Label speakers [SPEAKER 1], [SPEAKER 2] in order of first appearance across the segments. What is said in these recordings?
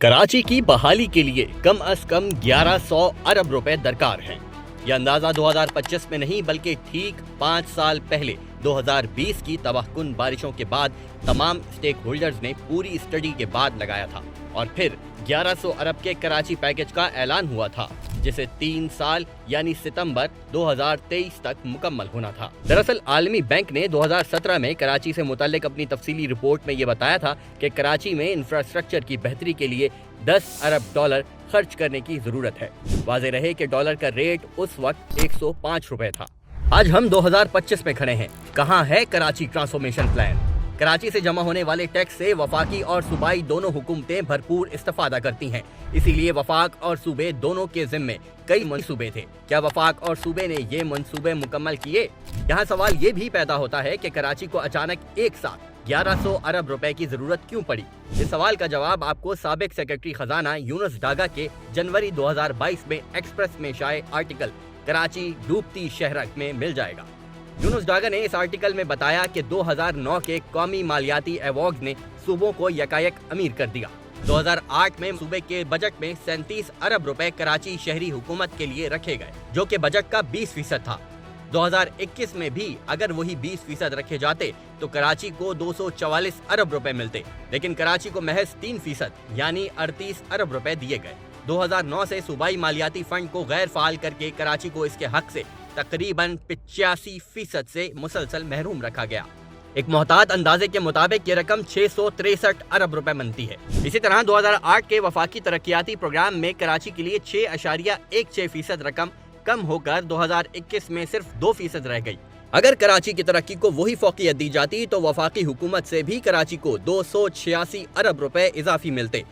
[SPEAKER 1] کراچی کی بحالی کے لیے کم از کم 1100 ارب روپے درکار ہیں۔ یہ اندازہ 2025 میں نہیں بلکہ ٹھیک 5 سال پہلے 2020 کی تباہ کن بارشوں کے بعد تمام اسٹیک ہولڈرز نے پوری اسٹڈی کے بعد لگایا تھا اور پھر 1100 ارب کے کراچی پیکج کا اعلان ہوا تھا جسے 3 سال یعنی ستمبر 2023 تک مکمل ہونا تھا۔ دراصل عالمی بینک نے 2017 میں کراچی سے متعلق اپنی تفصیلی رپورٹ میں یہ بتایا تھا کہ کراچی میں انفراسٹرکچر کی بہتری کے لیے 10 ارب ڈالر خرچ کرنے کی ضرورت ہے۔ واضح رہے کہ ڈالر کا ریٹ اس وقت 105 روپے تھا۔ آج ہم 2025 میں کھڑے ہیں۔ کہاں ہے کراچی ٹرانسفارمیشن پلان؟ کراچی سے جمع ہونے والے ٹیکس سے وفاقی اور صوبائی دونوں حکومتیں بھرپور استفادہ کرتی ہیں، اسی لیے وفاق اور صوبے دونوں کے ذمے کئی منصوبے تھے۔ کیا وفاق اور صوبے نے یہ منصوبے مکمل کیے؟ یہاں سوال یہ بھی پیدا ہوتا ہے کہ کراچی کو اچانک ایک ساتھ 1100 ارب روپے کی ضرورت کیوں پڑی؟ اس سوال کا جواب آپ کو سابق سیکرٹری خزانہ یونس ڈاگا کے جنوری 2022 میں ایکسپریس میں شائع آرٹیکل کراچی ڈوبتی شہرک میں مل جائے گا۔ یونس ڈاگا نے اس آرٹیکل میں بتایا کہ 2009 کے قومی مالیاتی ایوارڈز نے صوبوں کو یکایک امیر کر دیا۔ 2008 میں صوبے کے بجٹ میں 37 ارب روپے کراچی شہری حکومت کے لیے رکھے گئے جو کہ بجٹ کا 20% تھا۔ 2021 میں بھی اگر وہی 20% رکھے جاتے تو کراچی کو 244 ارب روپے ملتے، لیکن کراچی کو محض 3% یعنی 38 ارب روپے دیے گئے۔ 2009 سے صوبائی مالیاتی فنڈ کو غیر فعال کر کے کراچی کو اس کے حق سے تقریباً 85% سے مسلسل محروم رکھا گیا۔ ایک محتاط اندازے کے مطابق یہ رقم 663 ارب روپے بنتی ہے۔ اسی طرح 2008 کے وفاقی ترقیاتی پروگرام میں کراچی کے لیے 6.16% رقم کم ہو کر 2021 میں صرف 2% رہ گئی۔ اگر کراچی کی ترقی کو وہی فوقیت دی جاتی تو وفاقی حکومت سے بھی کراچی کو 286 ارب روپے اضافی ملتے۔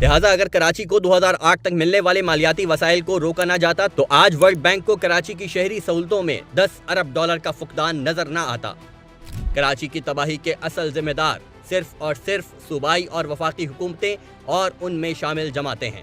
[SPEAKER 1] لہٰذا اگر کراچی کو 2008 تک ملنے والے مالیاتی وسائل کو روکا نہ جاتا تو آج ورلڈ بینک کو کراچی کی شہری سہولتوں میں 10 ارب ڈالر کا فقدان نظر نہ آتا۔ کراچی کی تباہی کے اصل ذمہ دار صرف اور صرف صوبائی اور وفاقی حکومتیں اور ان میں شامل جماعتیں ہیں۔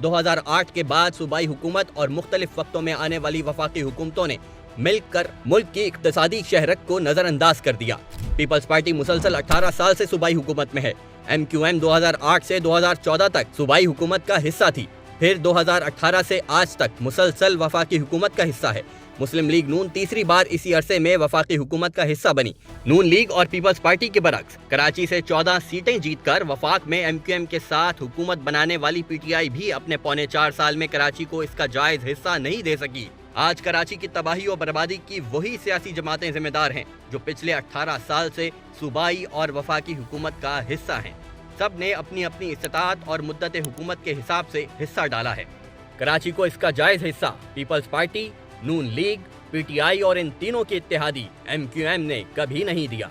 [SPEAKER 1] 2008 کے بعد صوبائی حکومت اور مختلف وقتوں میں آنے والی وفاقی حکومتوں نے مل کر ملک کی اقتصادی شہرت کو نظر انداز کر دیا۔ پیپلز پارٹی مسلسل 18 سال سے صوبائی حکومت میں ہے۔ ایم کیو ایم 2008 سے 2014 تک صوبائی حکومت کا حصہ تھی، پھر 2018 سے آج تک مسلسل وفاقی حکومت کا حصہ ہے۔ مسلم لیگ نون تیسری بار اسی عرصے میں وفاقی حکومت کا حصہ بنی۔ نون لیگ اور پیپلز پارٹی کے برعکس کراچی سے 14 سیٹیں جیت کر وفاق میں ایم کیو ایم کے ساتھ حکومت بنانے والی پی ٹی آئی بھی اپنے پونے 4 سال میں کراچی کو اس کا جائز حصہ نہیں دے سکی۔ آج کراچی کی تباہی و بربادی کی وہی سیاسی جماعتیں ذمہ دار ہیں جو پچھلے 18 سال سے صوبائی اور وفاقی حکومت کا حصہ ہیں۔ سب نے اپنی اپنی استطاعت اور مدت حکومت کے حساب سے حصہ ڈالا ہے۔ کراچی کو اس کا جائز حصہ پیپلز پارٹی، نون لیگ، پی ٹی آئی اور ان تینوں کے اتحادی ایم کیو ایم نے کبھی نہیں دیا۔